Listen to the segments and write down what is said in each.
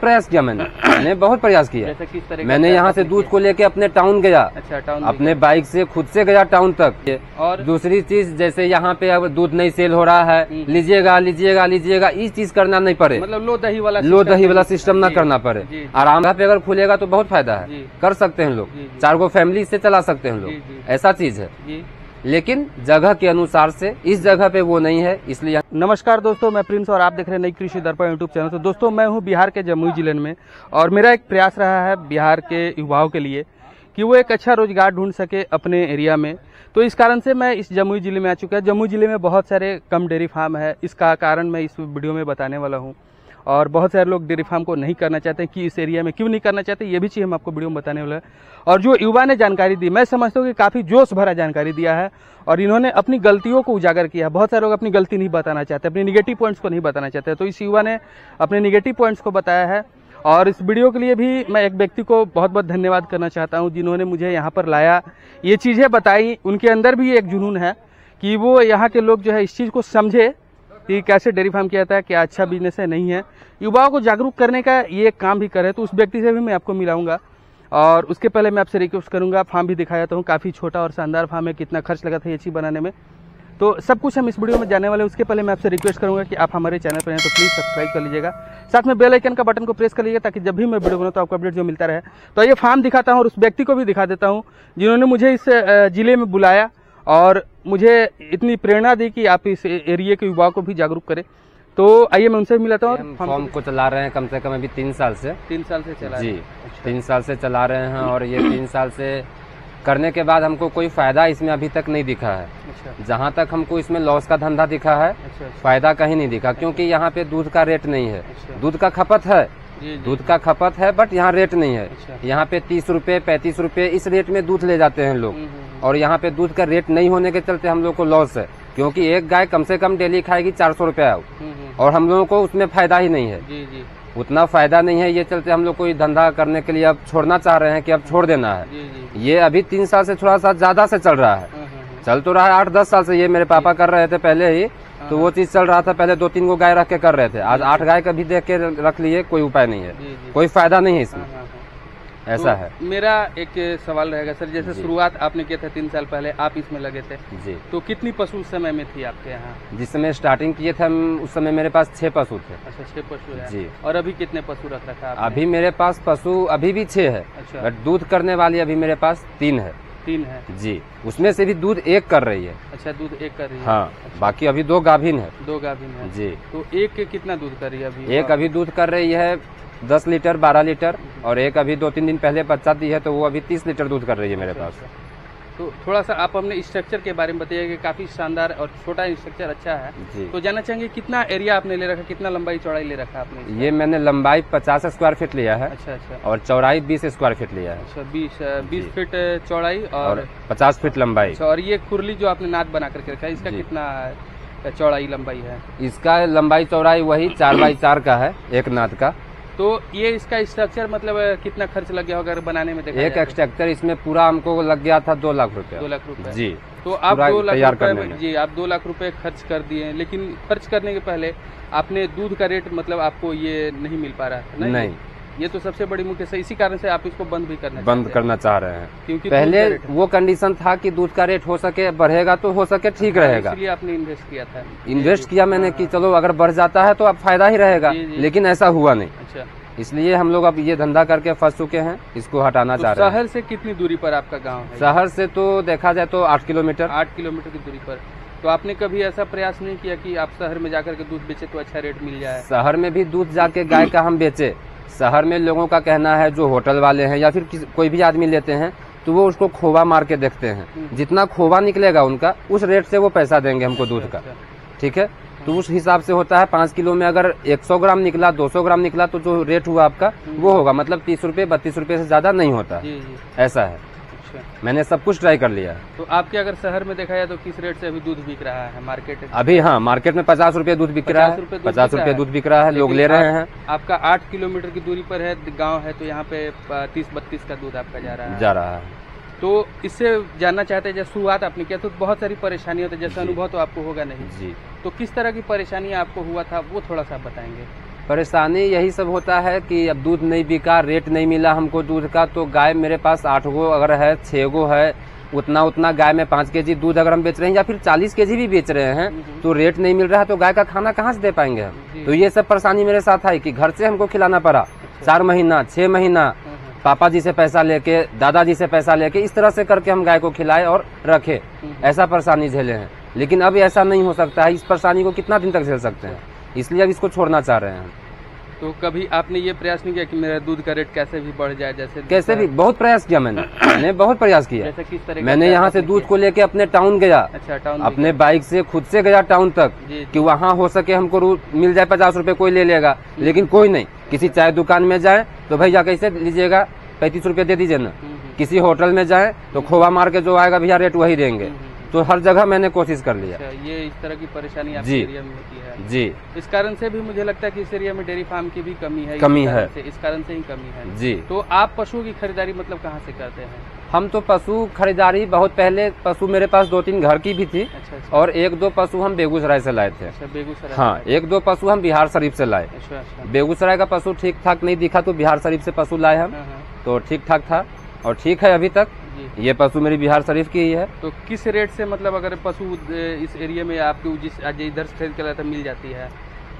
प्रयास किया मैंने बहुत प्रयास किया। जैसे किस तरह मैंने यहाँ से दूध को लेके अपने टाउन गया। अच्छा, टाउन अपने बाइक से खुद से गया टाउन तक। और दूसरी चीज, जैसे यहाँ पे अब दूध नहीं सेल हो रहा है, लीजिएगा लीजिएगा लीजिएगा, इस चीज करना नहीं पड़े, मतलब लो दही वाला सिस्टम ना करना पड़े। आराम पे अगर खुलेगा तो बहुत फायदा है, कर सकते हैं लोग, 4 गो फैमिली से चला सकते हैं लोग, ऐसा चीज है। लेकिन जगह के अनुसार से इस जगह पे वो नहीं है, इसलिए। नमस्कार दोस्तों, मैं प्रिंस और आप देख रहे हैं नई कृषि दर्पण यूट्यूब चैनल। तो दोस्तों, मैं हूं बिहार के जमुई जिले में और मेरा एक प्रयास रहा है बिहार के युवाओं के लिए कि वो एक अच्छा रोजगार ढूंढ सके अपने एरिया में। तो इस कारण से मैं इस जमुई जिले में आ चुका है। जमुई जिले में बहुत सारे कम डेयरी फार्म है, इसका कारण मैं इस वीडियो में बताने वाला हूँ। और बहुत सारे लोग डेयरी फार्म को नहीं करना चाहते कि इस एरिया में क्यों नहीं करना चाहते, ये भी चीज़ हम आपको वीडियो में बताने वाला है। और जो युवा ने जानकारी दी, मैं समझता हूँ कि काफ़ी जोश भरा जानकारी दिया है और इन्होंने अपनी गलतियों को उजागर किया है। बहुत सारे लोग अपनी गलती नहीं बताना चाहते, अपने निगेटिव पॉइंट्स को नहीं बताना चाहते, तो इस युवा ने अपने निगेटिव पॉइंट्स को बताया है। और इस वीडियो के लिए भी मैं एक व्यक्ति को बहुत बहुत धन्यवाद करना चाहता हूँ, जिन्होंने मुझे यहाँ पर लाया, ये चीज़ें बताई। उनके अंदर भी एक जुनून है कि वो यहाँ के लोग जो है इस चीज़ को समझे कि कैसे डेयरी फार्म किया जाता है, क्या अच्छा बिजनेस है नहीं है। युवाओं को जागरूक करने का ये काम भी करे, तो उस व्यक्ति से भी मैं आपको मिलाऊंगा। और उसके पहले मैं आपसे रिक्वेस्ट करूंगा, फार्म भी दिखाया जाता हूँ, काफ़ी छोटा और शानदार फार्म है, कितना खर्च लगा था ये चीज़ बनाने में, तो सब कुछ हम इस वीडियो में जानने वाले हैं। उसके पहले मैं आपसे रिक्वेस्ट करूंगा कि आप हमारे चैनल पर हैं तो प्लीज़ सब्सक्राइब कर लीजिएगा, साथ में बेल आइकन का बटन को प्रेस कर लीजिएगा ताकि जब भी मैं वीडियो बनाऊँ तो आपको अपडेट जो मिलता रहे। तो ये फार्म दिखाता हूँ और उस व्यक्ति को भी दिखा देता हूँ जिन्होंने मुझे इस जिले में बुलाया और मुझे इतनी प्रेरणा दी कि आप इस एरिया के युवाओं को भी जागरूक करें। तो आइए मैं उनसे भी मिलाता हूँ। हम फार्म को चला रहे हैं कम से कम अभी 3 साल से। 3 साल से चला जी, 3 साल से चला रहे हैं और ये 3 साल से करने के बाद हमको कोई फायदा इसमें अभी तक नहीं दिखा है। अच्छा। जहाँ तक हमको इसमें लॉस का धंधा दिखा है, फायदा कहीं नहीं दिखा, क्योंकि यहाँ पे दूध का रेट नहीं है। दूध का खपत है, दूध का खपत है, बट यहाँ रेट नहीं है। यहाँ पे 30 रुपए 35 रुपए इस रेट में दूध ले जाते हैं लोग, और यहाँ पे दूध का रेट नहीं होने के चलते हम लोग को लॉस है, क्योंकि एक गाय कम से कम डेली खाएगी 400 रुपया और हम लोगों को उसमें फायदा ही नहीं है। उतना फायदा नहीं है, ये चलते हम लोग कोई धंधा करने के लिए अब छोड़ना चाह रहे हैं कि अब छोड़ देना है। ये अभी 3 साल से थोड़ा सा ज्यादा से चल रहा है, चल तो रहा है 8-10 साल से। ये मेरे पापा कर रहे थे पहले ही, तो वो चीज चल रहा था। पहले 2-3 गो गाय रख के कर रहे थे, आज 8 गाय का भी देख के रख लिए, कोई उपाय नहीं है, कोई फायदा नहीं है इसमें, ऐसा है। मेरा एक सवाल रहेगा सर, जैसे शुरुआत आपने किया था 3 साल पहले, आप इसमें लगे थे जी, तो कितनी पशु उस समय में थी आपके यहाँ? जिस समय स्टार्टिंग किए थे हम, उस समय मेरे पास 6 पशु थे। अच्छा, 6 पशु है जी। और अभी कितने पशु रख रखा है? अभी मेरे पास पशु अभी भी 6 है। अच्छा। बट दूध करने वाली अभी मेरे पास 3 है। 3 है जी, उसमें से भी दूध 1 कर रही है। अच्छा, दूध 1 कर रही है। हाँ, अच्छा। बाकी अभी 2 गाभिन है। 2 गाभिन है जी। तो एक कितना दूध कर रही है अभी? एक अभी दूध कर रही है 10 लीटर 12 लीटर, और एक अभी 2-3 दिन पहले बच्चा दी है, तो वो अभी 30 लीटर दूध कर रही है मेरे पास। तो थोड़ा सा आप अपने स्ट्रक्चर के बारे में बताइए कि काफी शानदार और छोटा स्ट्रक्चर अच्छा है जी। तो जानना चाहेंगे कितना एरिया आपने ले रखा, कितना लंबाई चौड़ाई ले रखा आपने? ये मैंने लंबाई 50 स्क्वायर फीट लिया है। अच्छा अच्छा। और चौड़ाई 20 स्क्वायर फीट लिया है। अच्छा, 20 फीट चौड़ाई और 50 फीट लंबाई। अच्छा, और ये कुरली जो आपने नाद बना करके रखा है, इसका कितना चौड़ाई लंबाई है? इसका लंबाई चौड़ाई वही 4x4 का है, एक नाद का। तो ये इसका स्ट्रक्चर मतलब कितना खर्च लग गया अगर बनाने में? देखा एक स्ट्रक्चर इसमें पूरा हमको लग गया था 2 लाख रुपए। 2 लाख रुपए जी। तो आप 2 लाख तैयार रुपए करने में जी, आप 2 लाख रुपए खर्च कर दिए, लेकिन खर्च करने के पहले आपने दूध का रेट मतलब आपको ये नहीं मिल पा रहा है? नहीं, ये तो सबसे बड़ी मुख्य है, इसी कारण से आप इसको बंद भी करना चाह रहे हैं, क्योंकि पहले वो कंडीशन था कि दूध का रेट हो सके बढ़ेगा तो हो सके ठीक रहेगा, इसलिए आपने इन्वेस्ट किया था। इन्वेस्ट किया मैंने कि चलो अगर बढ़ जाता है तो अब फायदा ही रहेगा, लेकिन ऐसा हुआ नहीं। अच्छा, इसलिए हम लोग अब ये धंधा करके फंस चुके हैं, इसको हटाना चाह रहे हैं। शहर से कितनी दूरी पर आपका गांव है? शहर से तो देखा जाए तो 8 किलोमीटर। 8 किलोमीटर की दूरी पर। तो आपने कभी ऐसा प्रयास नहीं किया कि आप शहर में जाकर के दूध बेचे तो अच्छा रेट मिल जाए? शहर में भी दूध जाके गाय का हम बेचे। शहर में लोगों का कहना है, जो होटल वाले हैं या फिर कोई भी आदमी लेते हैं, तो वो उसको खोवा मार के देखते हैं, जितना खोवा निकलेगा उनका उस रेट से वो पैसा देंगे हमको दूध का। ठीक है, तो उस हिसाब से होता है। 5 किलो में अगर 100 ग्राम निकला, 200 ग्राम निकला, तो जो रेट हुआ आपका वो होगा, मतलब 30 रुपए 32 रुपए से ज्यादा नहीं होता। ऐसा है। अच्छा, मैंने सब कुछ ट्राई कर लिया। तो आपके अगर शहर में देखा जाए तो किस रेट से अभी दूध बिक रहा है मार्केट? अभी हाँ, मार्केट में 50 रुपए दूध बिक रहा है, 50 रुपए दूध बिक रहा है, लोग ले रहे हैं। आपका 8 किलोमीटर की दूरी पर है गाँव है, तो यहाँ पे 30-32 का दूध आपका जा रहा है। तो इससे जानना चाहते हैं, जब शुरुआत आपने किया तो बहुत सारी परेशानी होती है, जैसा अनुभव तो आपको होगा नहीं जी, तो किस तरह की परेशानी आपको हुआ था वो थोड़ा सा बताएंगे? परेशानी यही सब होता है कि अब दूध नहीं बिका, रेट नहीं मिला हमको दूध का, तो गाय मेरे पास 8 गो अगर है, 6 गो है, उतना गाय में 5 केजी दूध अगर हम बेच रहे हैं या फिर 40 केजी भी बेच रहे हैं, तो रेट नहीं मिल रहा है, तो गाय का खाना कहाँ से दे पाएंगे हम। तो ये सब परेशानी मेरे साथ आई कि घर से हमको खिलाना पड़ा 4 महीना 6 महीना, पापा जी से पैसा लेके, दादाजी से पैसा लेके, इस तरह से करके हम गाय को खिलाए और रखे, ऐसा परेशानी झेले हैं। लेकिन अब ऐसा नहीं हो सकता है, इस परेशानी को कितना दिन तक झेल सकते हैं, इसलिए अब इसको छोड़ना चाह रहे हैं। तो कभी आपने ये प्रयास नहीं किया कि मेरा दूध का रेट कैसे भी बढ़ जाए? जैसे कैसे भी बहुत प्रयास किया मैंने बहुत प्रयास किया। जैसे किस तरह? मैंने यहाँ से दूध को लेके अपने टाउन गया। अच्छा, टाउन अपने बाइक से खुद से गया टाउन तक कि वहाँ हो सके हमको मिल जाए 50 रुपए, कोई ले लेगा, लेकिन कोई नहीं। किसी चाय दुकान में जाए तो भैया कैसे लीजिएगा, 35 रुपए दे दीजिए ना। किसी होटल में जाए तो खोवा मार के जो आएगा भैया रेट वही देंगे। तो हर जगह मैंने कोशिश कर लिया। ये इस तरह की परेशानी आपके एरिया में होती है? जी। इस कारण से भी मुझे लगता है कि इस एरिया में डेयरी फार्म की भी कमी है। इस कारण से ही कमी है। जी। तो आप पशुओं की खरीदारी मतलब कहाँ से करते हैं? हम तो पशु खरीदारी बहुत पहले, पशु मेरे पास 2-3 घर की भी थी। अच्छा। और 1-2 पशु हम बेगूसराय से लाए थे। अच्छा, बेगूसराय? हाँ, 1-2 पशु हम बिहार शरीफ से लाए। अच्छा। बेगूसराय का पशु ठीक ठाक नहीं दिखा तो बिहार शरीफ से पशु लाए हम, तो ठीक ठाक था और ठीक है अभी तक। ये पशु मेरी बिहार शरीफ की ही है। तो किस रेट से, मतलब अगर पशु इस एरिया में आपके जिस इधर से खरीद कर मिल जाती है,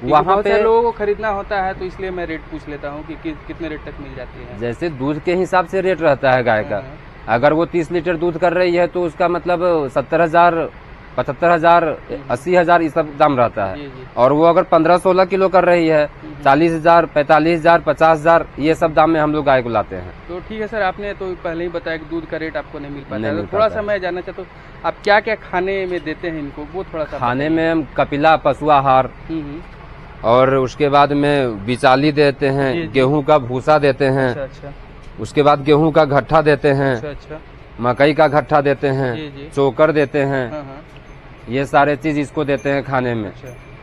वहाँ पे लोगों को खरीदना होता है, तो इसलिए मैं रेट पूछ लेता हूँ कि कितने रेट तक मिल जाती है? जैसे दूध के हिसाब से रेट रहता है गाय का। अगर वो 30 लीटर दूध कर रही है तो उसका मतलब 70,000, 75,000, 80,000 ये सब दाम रहता है। और वो अगर 15-16 किलो कर रही है 40,000, 45,000, 50,000 ये सब दाम में हम लोग गाय को लाते हैं। तो ठीक है सर, आपने तो पहले ही बताया कि दूध का रेट आपको नहीं मिल पाता है, तो थोड़ा सा मैं जानना चाहता हूँ आप क्या क्या खाने में देते हैं इनको, वो थोड़ा सा। खाने में हम कपिला पशु आहार, और उसके बाद में बिचाली देते हैं, गेहूं का भूसा देते हैं। अच्छा। उसके बाद गेहूं का घट्टा देते हैं। अच्छा। मकई का घट्टा देते हैं, चोकर देते हैं, ये सारे चीज इसको देते हैं खाने में।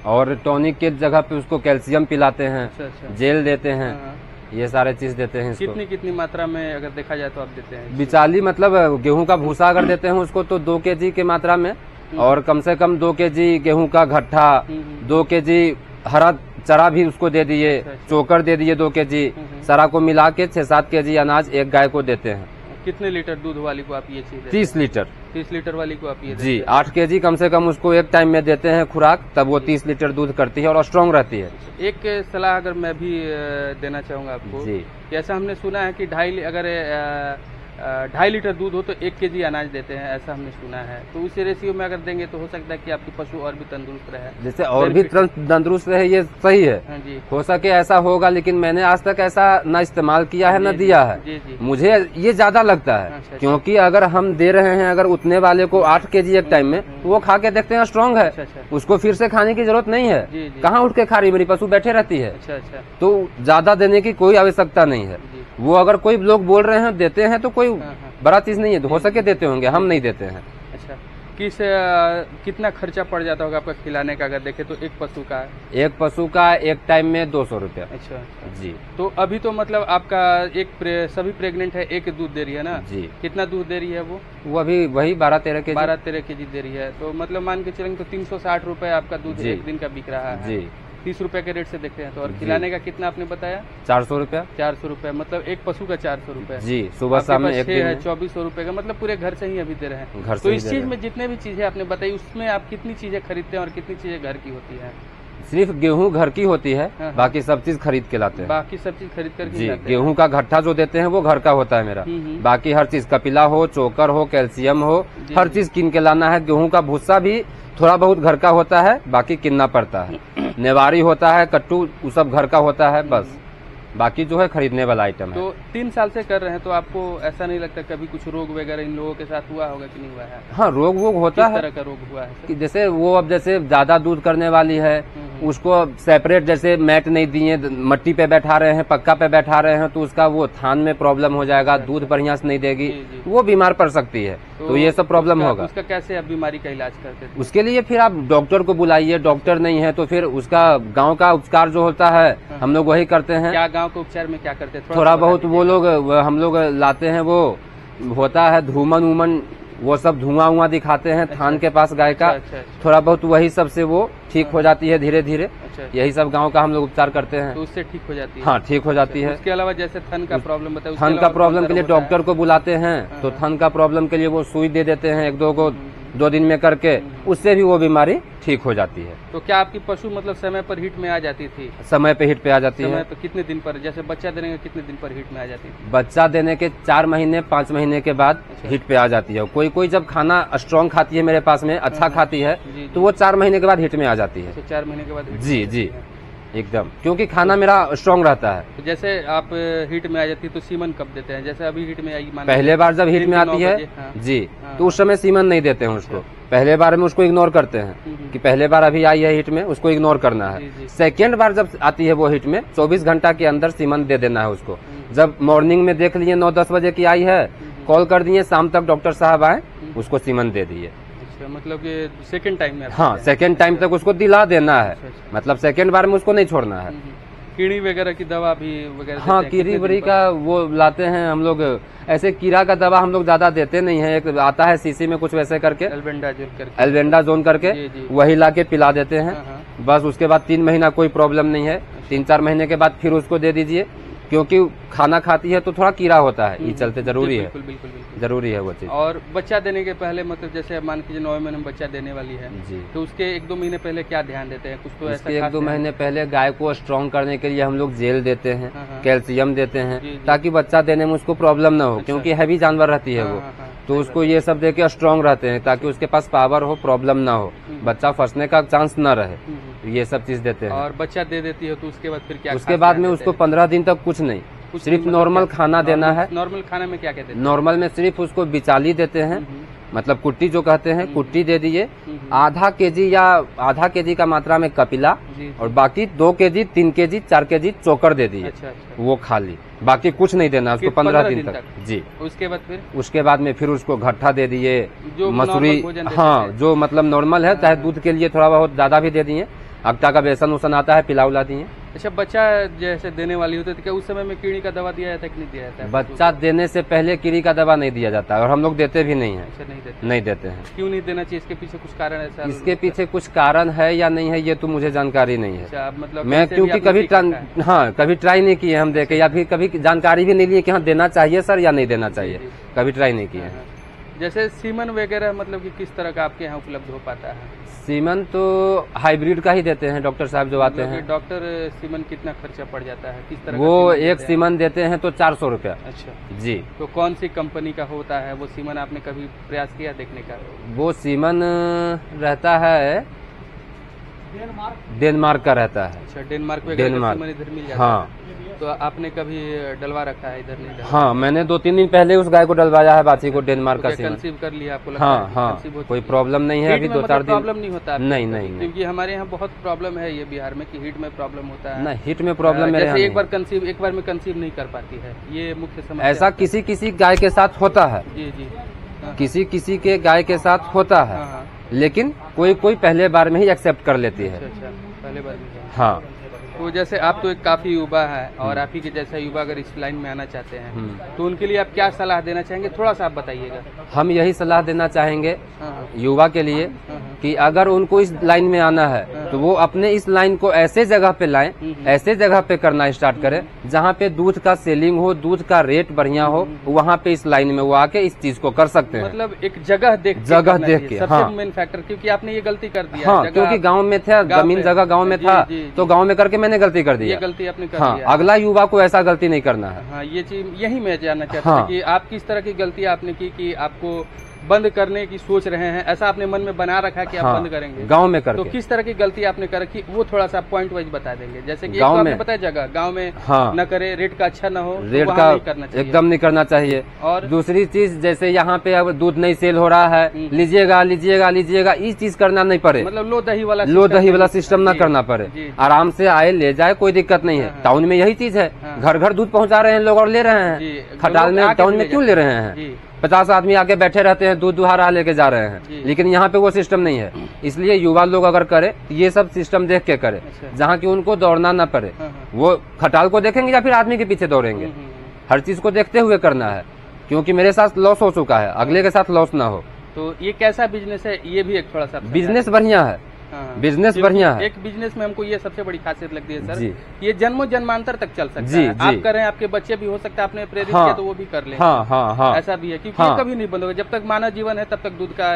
और टॉनिक के जगह पे उसको कैल्शियम पिलाते हैं, जेल देते हैं, ये सारे चीज देते हैं इसको। कितनी मात्रा में अगर देखा जाए तो आप देते हैं? बिचाली मतलब गेहूं का भूसा अगर देते हैं उसको तो 2 केजी के मात्रा में, और कम से कम 2 केजी गेहूं का घट्टा, 2 केजी हरा चरा भी उसको दे दिए, चोकर दे दिए 2 केजी, सारा को मिला के 6-7 केजी अनाज एक गाय को देते हैं। कितने लीटर दूध वाली को आप ये चीज? 30 लीटर। 30 लीटर वाली को आप ये? जी, 8 केजी कम से कम उसको एक टाइम में देते हैं खुराक, तब वो 30 लीटर दूध करती है और स्ट्रॉन्ग रहती है। एक सलाह अगर मैं भी देना चाहूँगा आपको जी, ऐसा हमने सुना है कि 2.5 लीटर दूध हो तो 1 केजी अनाज देते हैं, ऐसा हमने सुना है। तो उस रेशियो में अगर देंगे तो हो सकता है कि आपकी पशु और भी तंदुरुस्त रहे। जैसे और भी तंदुरुस्त रहे, ये सही है। हाँ जी। हो सके ऐसा होगा, लेकिन मैंने आज तक ऐसा न इस्तेमाल किया है न दिया है। जी। मुझे ये ज्यादा लगता है। अच्छा। क्योंकि अगर हम दे रहे हैं अगर उतने वाले को 8 केजी एक टाइम में, तो वो खा के देखते हैं स्ट्रॉन्ग है। अच्छा। उसको फिर से खाने की जरूरत नहीं है। कहाँ उठ के खा रही, मेरी पशु बैठे रहती है। अच्छा। तो ज्यादा देने की कोई आवश्यकता नहीं है। वो अगर कोई लोग बोल रहे हैं देते हैं तो कोई बड़ा चीज नहीं है, तो हो सके देते होंगे, हम नहीं देते हैं। अच्छा। कितना खर्चा पड़ जाता होगा आपका खिलाने का अगर देखे तो? एक पशु का एक टाइम में 200 रुपया। अच्छा जी। तो अभी तो मतलब आपका सभी प्रेग्नेंट है, एक दूध दे रही है ना जी? कितना दूध दे रही है वो अभी वही 12-13 केजी दे रही है। तो मतलब मान के चलेंगे तो 360 रुपए आपका दूध एक दिन का बिक रहा है जी। 30 रुपए के रेट से देखते हैं तो। और खिलाने का कितना आपने बताया? 400 रुपया। 400 रुपया, मतलब एक पशु का 400 रुपया जी। सुबह शाम में 2400 रुपए का, मतलब पूरे घर से ही अभी दे रहे हैं घर से। तो इस चीज में जितने भी चीजें आपने बताई, उसमें आप कितनी चीजें खरीदते हैं और कितनी चीजें घर की होती है? सिर्फ गेहूं घर की होती है। बाकी सब चीज खरीद के लाते हैं। बाकी सब चीज खरीद कर जी। गेहूं का घट्टा जो देते हैं वो घर का होता है मेरा। बाकी हर चीज, कपिला हो, चोकर हो, कैल्शियम हो, हर चीज किन के लाना है। गेहूं का भूसा भी थोड़ा बहुत घर का होता है, बाकी किनना पड़ता है। नेवारी होता है, कट्टू, वो सब घर का होता है बस। बाकी जो है खरीदने वाला आइटम है। तो 3 साल से कर रहे हैं, तो आपको ऐसा नहीं लगता कभी कुछ रोग वगैरह इन लोगों के साथ हुआ होगा कि नहीं हुआ है? हाँ, रोग वोग होता है। किस तरह का रोग हुआ है कि जैसे वो अब जैसे ज्यादा दूध करने वाली है, उसको सेपरेट जैसे मैट नहीं दिए, मट्टी पे बैठा रहे हैं, पक्का पे बैठा रहे हैं, तो उसका वो थान में प्रॉब्लम हो जाएगा, दूध बढ़िया से नहीं देगी, वो बीमार पड़ सकती है। तो ये सब प्रॉब्लम होगा। उसका कैसे आप बीमारी का इलाज करते हैं? उसके लिए फिर आप डॉक्टर को बुलाइए, डॉक्टर नहीं है तो फिर उसका गांव का उपचार जो होता है हम लोग वही करते हैं। क्या गांव के उपचार में क्या करते हैं? थोड़ा बहुत वो लोग हम लोग लाते हैं, वो होता है धूमन उमन वो सब धुआं दिखाते हैं थान के पास गाय का। अच्छा। थोड़ा बहुत वही सब से वो ठीक हो जाती है धीरे धीरे। अच्छा। यही सब गांव का हम लोग उपचार करते हैं। तो उससे ठीक हो जाती है? हाँ, ठीक हो जाती है। उसके अलावा जैसे थन का प्रॉब्लम बताए, थन का प्रॉब्लम के लिए डॉक्टर को बुलाते हैं, तो थन का प्रॉब्लम के लिए वो सुई दे देते हैं 1-2 को 2 दिन में करके, उससे भी वो बीमारी ठीक हो जाती है। तो क्या आपकी पशु मतलब समय पर हिट में आ जाती थी? समय पे हिट पे आ जाती है। समय पे कितने दिन पर, जैसे बच्चा देने के कितने दिन पर हिट में आ जाती थी? बच्चा देने के 4 महीने 5 महीने के बाद हिट पे आ जाती है। कोई जब खाना स्ट्रॉन्ग खाती है मेरे पास में, अच्छा खाती है, तो वो 4 महीने के बाद हिट में आ जाती है। 4 महीने के बाद? जी एकदम, क्योंकि खाना मेरा स्ट्रॉन्ग रहता है। तो जैसे आप हिट में आ जाती है तो सीमन कब देते हैं? जैसे अभी हिट में आई, पहले बार जब हिट में आती है जी, तो उस समय सीमन नहीं देते हैं उसको। पहले बार में उसको इग्नोर करते हैं कि पहले बार अभी आई है हिट में, उसको इग्नोर करना है। सेकेंड बार जब आती है वो हिट में, 24 घंटा के अंदर सीमन दे देना है उसको। जब मॉर्निंग में देख लिए 9-10 बजे की आई है, कॉल कर दिए, शाम तक डॉक्टर साहब आए, उसको सीमन दे दिए। मतलब कि सेकंड टाइम में? हाँ, सेकंड टाइम तक उसको दिला देना है। मतलब सेकंड बार में उसको नहीं छोड़ना है। कीड़ी वगैरह की दवा भी वगैरह? हाँ, कीड़ी वरी का वो लाते हैं हम लोग। ऐसे कीड़ा का दवा हम लोग ज्यादा देते नहीं है। एक आता है सीसी में कुछ वैसे करके, एल्बेंडाजोन करके, वही ला के पिला देते हैं बस। उसके बाद 3 महीना कोई प्रॉब्लम नहीं है। 3-4 महीने के बाद फिर उसको दे दीजिए, क्योंकि खाना खाती है तो थोड़ा कीड़ा होता है, ये चलते जरूरी है। बिल्कुल जरूरी है वो चीज। और बच्चा देने के पहले मतलब जैसे मान कीजिए 9वें महीने में बच्चा देने वाली है जी, तो उसके 1-2 महीने पहले क्या ध्यान देते हैं? कुछ तो ऐसा 1-2 महीने पहले गाय को स्ट्रॉन्ग करने के लिए हम लोग जेल देते हैं, कैल्शियम देते हैं, ताकि बच्चा देने में उसको प्रॉब्लम ना हो, क्योंकि हैवी जानवर रहती है वो। तो उसको ये सब देके स्ट्रॉन्ग रहते हैं, ताकि उसके पास पावर हो, प्रॉब्लम ना हो, बच्चा फंसने का चांस न रहे। ये सब चीज देते हैं। और बच्चा दे देती है तो उसके बाद फिर क्या? उसके बाद में उसको 15 दिन तक कुछ नहीं, सिर्फ नॉर्मल खाना देना है। नॉर्मल खाना में क्या कहते हैं? नॉर्मल में सिर्फ उसको बिचाली देते हैं, मतलब कुट्टी जो कहते हैं, कुट्टी दे दिए। आधा केजी का मात्रा में कपिला, और बाकी 2 केजी 3 केजी 4 केजी चोकर दे दिए। अच्छा। वो खा ली, बाकी कुछ नहीं देना उसको 15 दिन तक जी। उसके बाद में फिर उसको घट्टा दे दिए, मसूरी, हाँ जो मतलब नॉर्मल है, चाहे दूध के लिए थोड़ा बहुत ज्यादा भी दे दिए। अगटा का बेसन उसन आता है, पिला उला दिए। अच्छा, बच्चा जैसे देने वाली होती है तो क्या उस समय में कीड़ी का दवा दिया जाता है कि नहीं दिया जाता है? बच्चा देने से पहले कीड़ी का दवा नहीं दिया जाता है, और हम लोग देते भी नहीं है। अच्छा, नहीं देते हैं। क्यों नहीं देना चाहिए? इसके पीछे कुछ कारण ऐसा? इसके पीछे कुछ कारण है या नहीं है, ये तो मुझे जानकारी नहीं है। अच्छा, मतलब मैं क्योंकि कभी ट्राई नहीं किए हम देखे, या फिर कभी जानकारी भी नहीं लिए कि हाँ देना चाहिए सर या नहीं देना चाहिए, कभी ट्राई नहीं किए हैं। जैसे सीमन वगैरह मतलब कि किस तरह का आपके यहाँ उपलब्ध हो पाता है? सीमन तो हाइब्रिड का ही देते हैं डॉक्टर साहब जो आते हैं। डॉक्टर सीमन कितना खर्चा पड़ जाता है? किस तरह वो एक सीमन देते हैं तो 400 रुपया। अच्छा जी। तो कौन सी कंपनी का होता है वो सीमन? आपने कभी प्रयास किया देखने का? वो सीमन रहता है डेनमार्क का रहता है। अच्छा, डेनमार्क में इधर मिल जाता है। हाँ, तो आपने कभी डलवा रखा है इधर? नहीं? हाँ, मैंने 2-3 दिन पहले उस गाय को डलवाया है, बाछी को, डेनमार्क का सीमन। कंसीव कर लिया आपको? हाँ, कोई प्रॉब्लम नहीं है अभी 2-4 दिन। प्रॉब्लम नहीं होता? नहीं, क्योंकि हमारे यहाँ बहुत प्रॉब्लम है ये बिहार में कि हीट में प्रॉब्लम होता है। नहीं, हीट में प्रॉब्लम मेरे यहाँ एक बार में कंसीव नहीं कर पाती है, ये मुख्य समस्या। ऐसा किसी गाय के साथ होता है। जी। किसी के गाय के साथ होता है, लेकिन कोई पहले बार में ही एक्सेप्ट कर लेती है। अच्छा, पहले बार में। हाँ। तो जैसे आप तो एक काफी युवा है, और आप ही के जैसा युवा अगर इस लाइन में आना चाहते हैं तो उनके लिए आप क्या सलाह देना चाहेंगे? थोड़ा सा आप बताइएगा। हम यही सलाह देना चाहेंगे युवा के लिए कि अगर उनको इस लाइन में आना है तो वो अपने इस लाइन को ऐसे जगह पे लाएं, ऐसे जगह पे करना स्टार्ट करें जहाँ पे दूध का सेलिंग हो, दूध का रेट बढ़िया हो, वहाँ पे इस लाइन में वो आके इस चीज को कर सकते हैं। मतलब एक जगह देख के सबसे मेन फैक्टर, क्योंकि आपने ये गलती कर दिया। हाँ, क्योंकि गाँव में था, जमीन जगह गाँव में था, तो गाँव में करके मैंने गलती कर दी। ये गलती आपने कर हाँ, अगला युवा को ऐसा गलती नहीं करना है। हाँ, ये चीज यही मैं जानना चाहता हूँ कि आप किस तरह की गलती आपने की कि आपको बंद करने की सोच रहे हैं, ऐसा आपने मन में बना रखा कि आप बंद करेंगे गांव में करके। तो किस तरह की गलती आपने कर रखी वो थोड़ा सा पॉइंट वाइज बता देंगे? जैसे कि गांव में पता है जगह गांव में न करे, रेट का अच्छा न हो, रेट का एकदम नहीं करना चाहिए। और दूसरी चीज, जैसे यहाँ पे अब दूध नहीं सेल हो रहा है, लीजिएगा, इस चीज करना नहीं पड़े। मतलब लो दही वाला सिस्टम न करना पड़े, आराम से आए ले जाए, कोई दिक्कत नहीं है। टाउन में यही चीज है, घर घर दूध पहुँचा रहे हैं लोग और ले रहे हैं। खटाल में, टाउन में क्यों ले रहे हैं? 50 आदमी आके बैठे रहते हैं, दूध दुहारा लेके जा रहे हैं, लेकिन यहाँ पे वो सिस्टम नहीं है। इसलिए युवा लोग अगर करे तो ये सब सिस्टम देख के करे, जहाँ की उनको दौड़ना न पड़े। वो खटाल को देखेंगे या फिर आदमी के पीछे दौड़ेंगे, हर चीज को देखते हुए करना है। क्योंकि मेरे साथ लॉस हो चुका है, अगले के साथ लॉस ना हो। तो ये कैसा बिजनेस है, ये भी एक थोड़ा सा बिजनेस बढ़िया है, बिजनेस बढ़िया है। एक बिजनेस में हमको ये सबसे बड़ी खासियत लगती है सर, जी। ये जन्मों जन्मांतर तक चल सकता जी, है। जी। आप कर रहे हैं, आपके बच्चे भी हो सकता है, आपने प्रेरित किया तो वो भी कर लें। हाँ हाँ हाँ, ऐसा भी है, क्योंकि हाँ। ये कभी नहीं बंद होगा। जब तक मानव जीवन है तब तक दूध का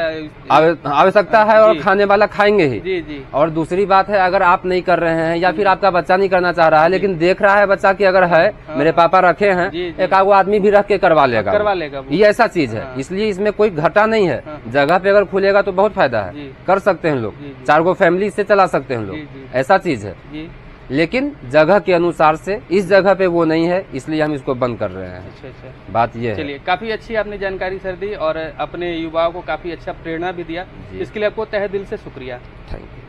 आवश्यकता है, और जी। खाने वाला खाएंगे ही। जी जी और दूसरी बात है, अगर आप नहीं कर रहे हैं या फिर आपका बच्चा नहीं करना चाह रहा है, लेकिन देख रहा है बच्चा की अगर है, मेरे पापा रखे हैं, जी, जी। एक आगो आदमी भी रख के करवा लेगा वो। ये ऐसा चीज है, इसलिए इसमें कोई घाटा नहीं है। जगह पे अगर खुलेगा तो बहुत फायदा है, जी। कर सकते हैं लोग, जी, जी। 4 गो फैमिली से चला सकते हैं जी, लोग, जी। ऐसा चीज है। जी। लेकिन जगह के अनुसार से इस जगह पे वो नहीं है, इसलिए हम इसको बंद कर रहे हैं। अच्छा अच्छा, बात ये है। चलिए, काफी अच्छी आपने जानकारी सर दी और अपने युवाओं को काफी अच्छा प्रेरणा भी दिया। इसके लिए आपको तहे दिल से शुक्रिया। Thank you.